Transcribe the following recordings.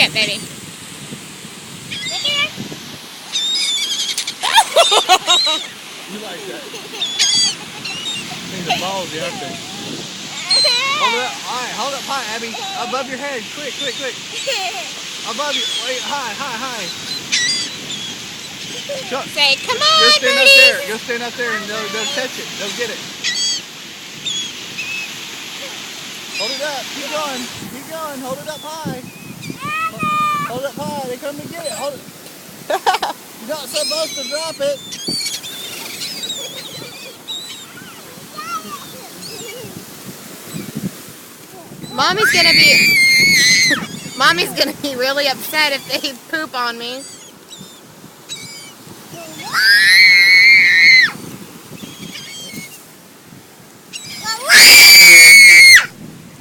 chip, baby. You like that? Things are ballsy, aren't they? Hold it up. Alright, hold up high, Abby. Above your head. Quick, quick, quick. Above you. Wait, high, high, high. Chuck. Say, come Go on, stand up birdies. there. Go stand up there and they'll catch it. They'll get it. Hold it up. Keep going. Keep going. Hold it up high. Hold it up high. They come to get it. Hold it. You're not supposed to drop it. Mommy's gonna be really upset if they poop on me.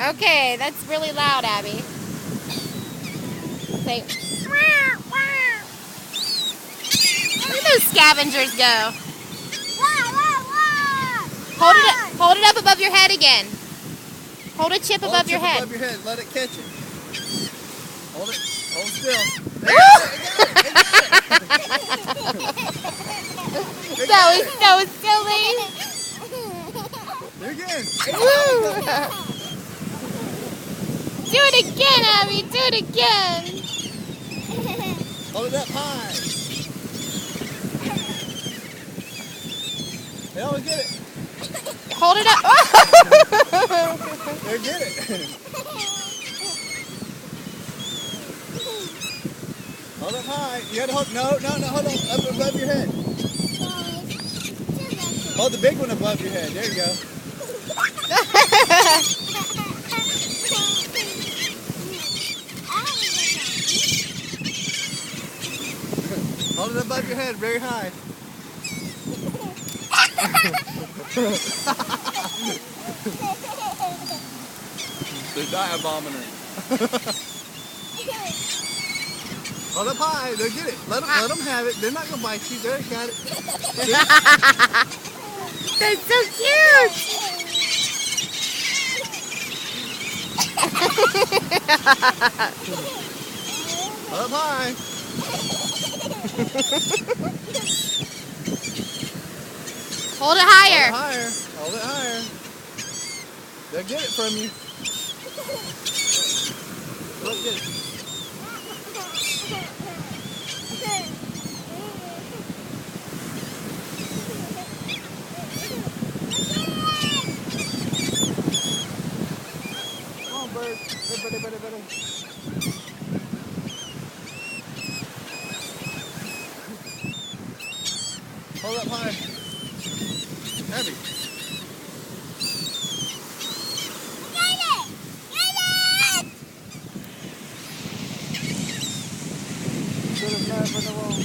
Okay, that's really loud, Abby. Say, where do those scavengers go? Hold it up above your head again. Hold a chip above your head. Above your head. Let it catch it. Hold it. Hold still. That was silly. There again. Do it again, Abby. Do it again. Hold it up high. They'll get it. Hold it up. They get it. Hold up high. You gotta hold. No, hold on. Up above your head. Hold the big one above your head. There you go. Hold it above your head, very high. They're dive-bombing. Hold up high, they'll get it. Let them have it. They're not going to bite you. They got it. That's so cute. Hold up high. Hold it higher. Hold it higher. They'll get it from you. Look, get it. Come on, bird. Bird. Hold up high. Abby. Get it! Put a flag on the wall.